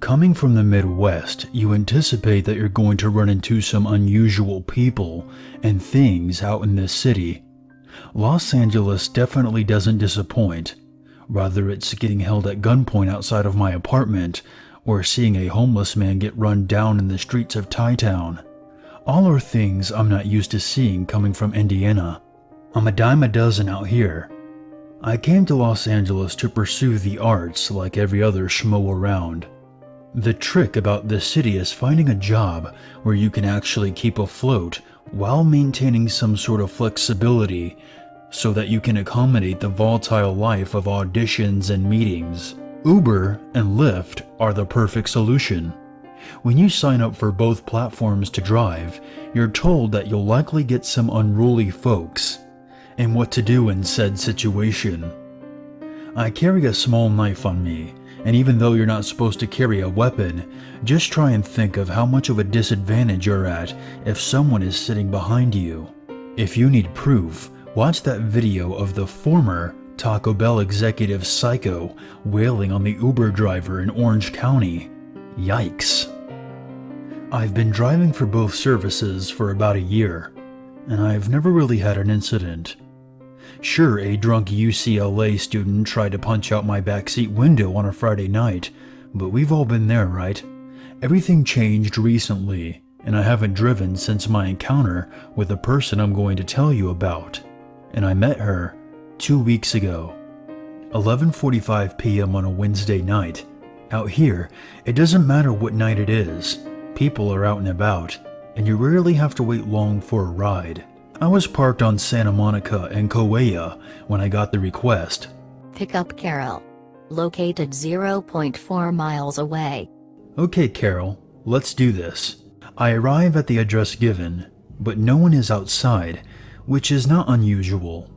Coming from the Midwest, you anticipate that you're going to run into some unusual people and things out in this city. Los Angeles definitely doesn't disappoint. Rather, it's getting held at gunpoint outside of my apartment, or seeing a homeless man get run down in the streets of Ty-Town. All are things I'm not used to seeing coming from Indiana. I'm a dime a dozen out here. I came to Los Angeles to pursue the arts like every other schmo around. The trick about this city is finding a job where you can actually keep afloat while maintaining some sort of flexibility so that you can accommodate the volatile life of auditions and meetings. Uber and Lyft are the perfect solution. When you sign up for both platforms to drive, you're told that you'll likely get some unruly folks and what to do in said situation. I carry a small knife on me, and even though you're not supposed to carry a weapon, just try and think of how much of a disadvantage you're at if someone is sitting behind you. If you need proof, watch that video of the former Taco Bell executive psycho wailing on the Uber driver in Orange County. Yikes. I've been driving for both services for about a year, and I've never really had an incident. Sure, a drunk UCLA student tried to punch out my backseat window on a Friday night, but we've all been there, right? Everything changed recently, and I haven't driven since my encounter with the person I'm going to tell you about, and I met her 2 weeks ago. 11:45 p.m. on a Wednesday night. Out here, it doesn't matter what night it is. People are out and about, and you rarely have to wait long for a ride. I was parked on Santa Monica and Kauai when I got the request. Pick up Carol. Located 0.4 miles away. Okay, Carol, let's do this. I arrive at the address given, but no one is outside, which is not unusual.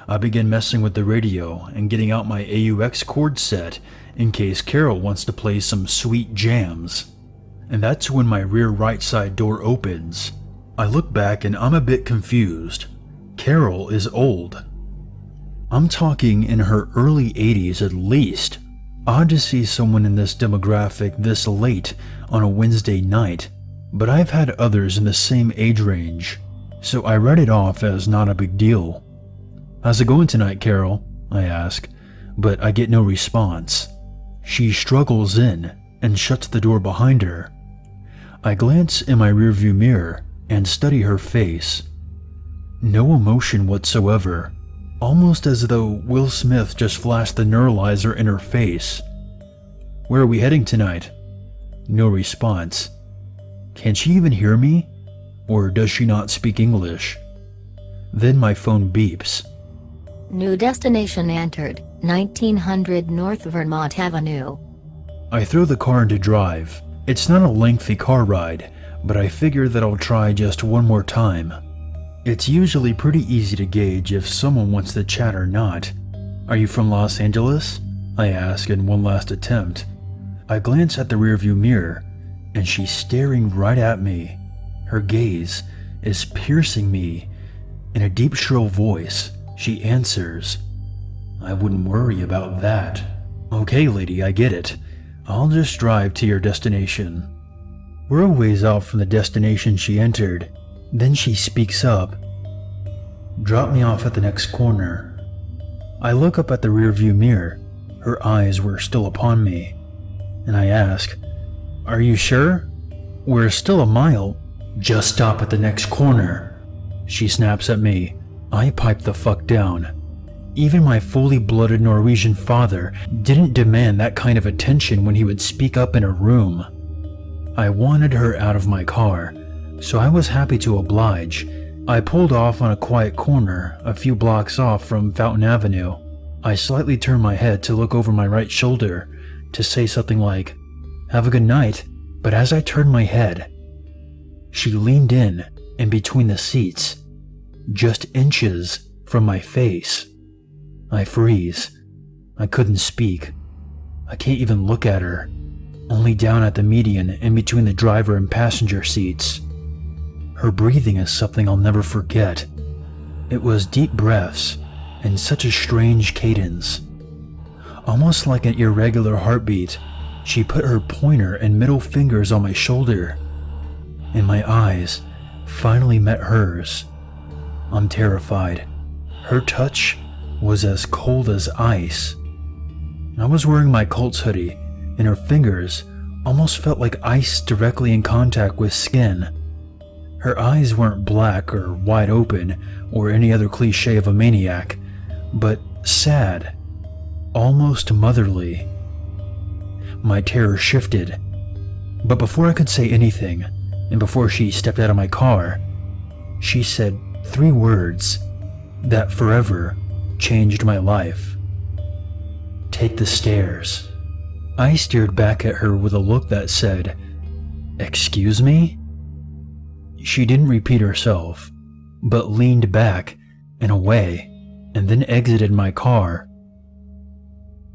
I begin messing with the radio and getting out my AUX chord set in case Carol wants to play some sweet jams. And that's when my rear right side door opens. I look back and I'm a bit confused. Carol is old. I'm talking in her early 80s at least. Odd to see someone in this demographic this late on a Wednesday night, but I've had others in the same age range, so I read it off as not a big deal. "How's it going tonight, Carol?" I ask, but I get no response. She struggles in and shuts the door behind her. I glance in my rearview mirror and study her face. No emotion whatsoever, almost as though Will Smith just flashed the neuralizer in her face. "Where are we heading tonight?" No response. Can she even hear me? Or does she not speak English? Then my phone beeps. New destination entered, 1900 North Vermont Avenue. I throw the car into drive. It's not a lengthy car ride, but I figure that I'll try just one more time. It's usually pretty easy to gauge if someone wants to chat or not. "Are you from Los Angeles?" I ask in one last attempt. I glance at the rearview mirror, and she's staring right at me. Her gaze is piercing me. In a deep, shrill voice, she answers, "I wouldn't worry about that." "Okay, lady, I get it. I'll just drive to your destination." We're a ways out from the destination she entered. Then she speaks up. "Drop me off at the next corner." I look up at the rearview mirror. Her eyes were still upon me, and I ask, "Are you sure? We're still a mile." "Just stop at the next corner," she snaps at me. I pipe the fuck down. Even my fully blooded Norwegian father didn't demand that kind of attention when he would speak up in a room. I wanted her out of my car, so I was happy to oblige. I pulled off on a quiet corner a few blocks off from Fountain Avenue. I slightly turned my head to look over my right shoulder to say something like, "Have a good night," but as I turned my head, she leaned in between the seats, just inches from my face. I freeze. I couldn't speak. I can't even look at her, only down at the median in between the driver and passenger seats. Her breathing is something I'll never forget. It was deep breaths and such a strange cadence, almost like an irregular heartbeat, She put her pointer and middle fingers on my shoulder, and my eyes finally met hers. I'm terrified. Her touch was as cold as ice. I was wearing my Colts hoodie, and her fingers almost felt like ice directly in contact with skin. Her eyes weren't black or wide open or any other cliche of a maniac, but sad, almost motherly. My terror shifted, but before I could say anything, and before she stepped out of my car, she said 3 words that forever changed my life. "Take the stairs." I stared back at her with a look that said, "Excuse me?" She didn't repeat herself, but leaned back and away, and then exited my car.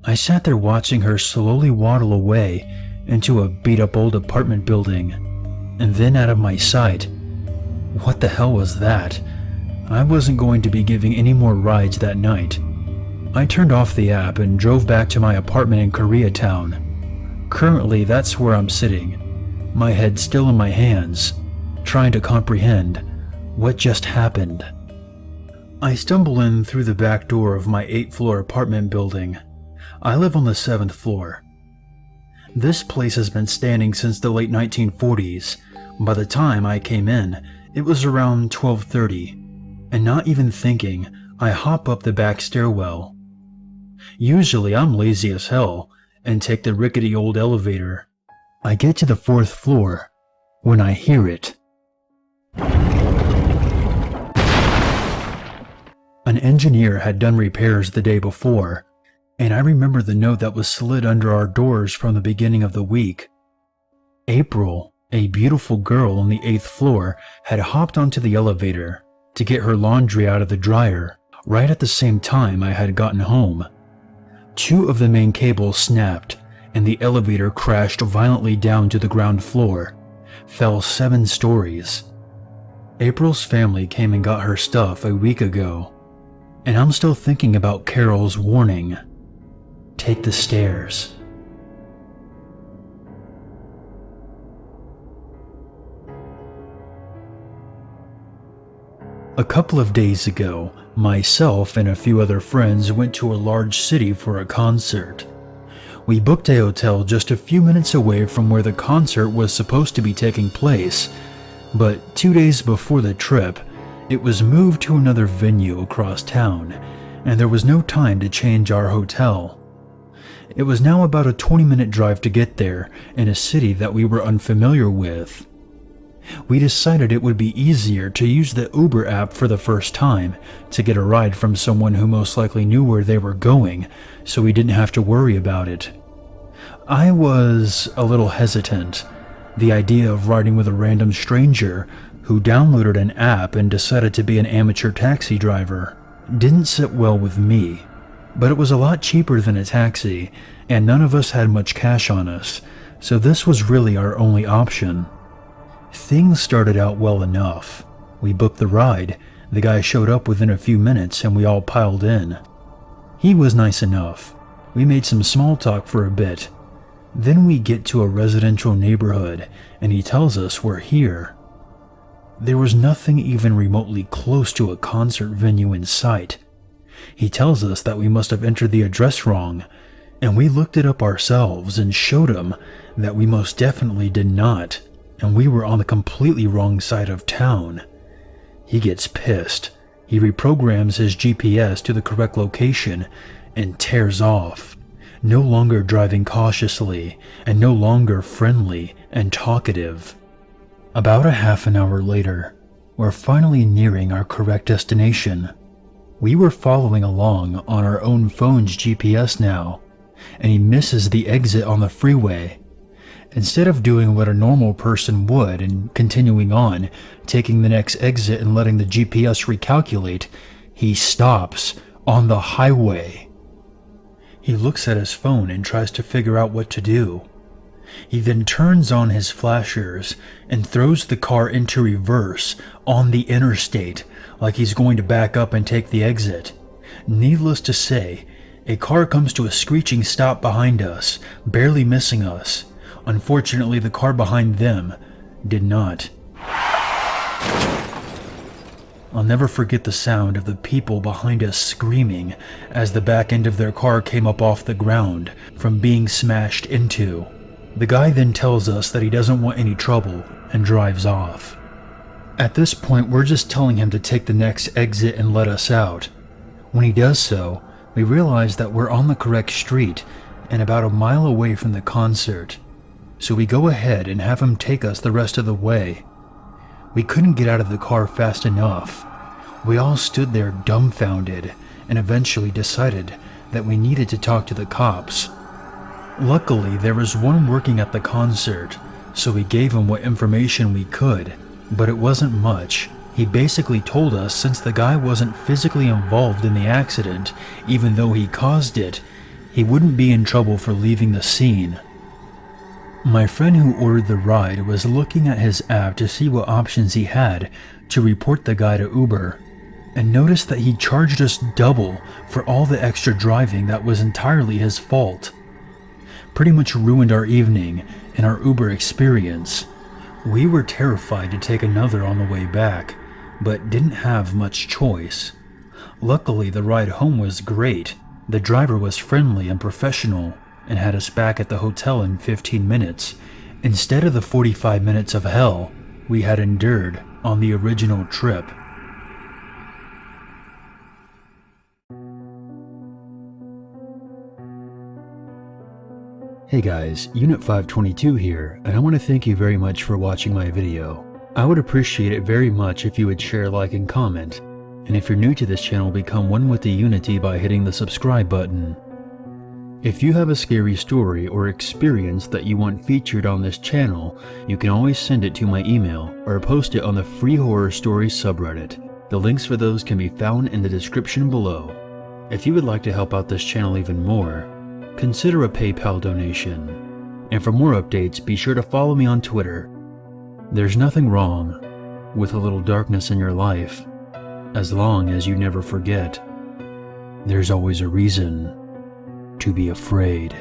I sat there watching her slowly waddle away into a beat-up old apartment building, and then out of my sight. What the hell was that? I wasn't going to be giving any more rides that night. I turned off the app and drove back to my apartment in Koreatown. Currently, that's where I'm sitting, my head still in my hands, trying to comprehend what just happened. I stumble in through the back door of my 8th-floor apartment building. I live on the 7th floor. This place has been standing since the late 1940s. By the time I came in, it was around 12:30, and not even thinking, I hop up the back stairwell. Usually I'm lazy as hell and take the rickety old elevator. I get to the 4th floor when I hear it. An engineer had done repairs the day before, and I remember the note that was slid under our doors from the beginning of the week. April, a beautiful girl on the 8th floor, had hopped onto the elevator to get her laundry out of the dryer right at the same time I had gotten home. 2 of the main cables snapped, and the elevator crashed violently down to the ground floor, fell 7 stories. April's family came and got her stuff a week ago, and I'm still thinking about Carol's warning. Take the stairs. A couple of days ago, myself and a few other friends went to a large city for a concert. We booked a hotel just a few minutes away from where the concert was supposed to be taking place, but 2 days before the trip, it was moved to another venue across town, and there was no time to change our hotel. It was now about a 20-minute drive to get there in a city that we were unfamiliar with. We decided it would be easier to use the Uber app for the first time to get a ride from someone who most likely knew where they were going, so we didn't have to worry about it. I was a little hesitant. The idea of riding with a random stranger who downloaded an app and decided to be an amateur taxi driver didn't sit well with me. But it was a lot cheaper than a taxi, and none of us had much cash on us, so this was really our only option. Things started out well enough. We booked the ride, the guy showed up within a few minutes, and we all piled in. He was nice enough. We made some small talk for a bit. Then we get to a residential neighborhood, and he tells us we're here. There was nothing even remotely close to a concert venue in sight. He tells us that we must have entered the address wrong, and we looked it up ourselves and showed him that we most definitely did not, and we were on the completely wrong side of town. He gets pissed. He reprograms his GPS to the correct location and tears off, no longer driving cautiously and no longer friendly and talkative. About a half an hour later, we're finally nearing our correct destination. We were following along on our own phone's GPS now, and he misses the exit on the freeway. Instead of doing what a normal person would and continuing on, taking the next exit and letting the GPS recalculate, he stops on the highway. He looks at his phone and tries to figure out what to do. He then turns on his flashers and throws the car into reverse on the interstate like he's going to back up and take the exit. Needless to say, A car comes to a screeching stop behind us, barely missing us. Unfortunately, the car behind them did not. I'll never forget the sound of the people behind us screaming as the back end of their car came up off the ground from being smashed into. The guy then tells us that he doesn't want any trouble and drives off. At this point, we're just telling him to take the next exit and let us out. When he does so, we realize that we're on the correct street and about a mile away from the concert. So we go ahead and have him take us the rest of the way. We couldn't get out of the car fast enough. We all stood there dumbfounded and eventually decided that we needed to talk to the cops. Luckily, there was one working at the concert, so we gave him what information we could, but it wasn't much. He basically told us since the guy wasn't physically involved in the accident, even though he caused it, he wouldn't be in trouble for leaving the scene. My friend who ordered the ride was looking at his app to see what options he had to report the guy to Uber, and noticed that he charged us double for all the extra driving that was entirely his fault. Pretty much ruined our evening and our Uber experience. We were terrified to take another on the way back, but didn't have much choice. Luckily, the ride home was great. The driver was friendly and professional and had us back at the hotel in 15 minutes, instead of the 45 minutes of hell we had endured on the original trip. Hey guys, Unit 522 here, and I want to thank you very much for watching my video. I would appreciate it very much if you would share, like, and comment. And if you're new to this channel, become one with the Unity by hitting the subscribe button. If you have a scary story or experience that you want featured on this channel, you can always send it to my email or post it on the Free Horror Stories subreddit. The links for those can be found in the description below. If you would like to help out this channel even more, consider a PayPal donation. And for more updates, be sure to follow me on Twitter. There's nothing wrong with a little darkness in your life, as long as you never forget there's always a reason to be afraid.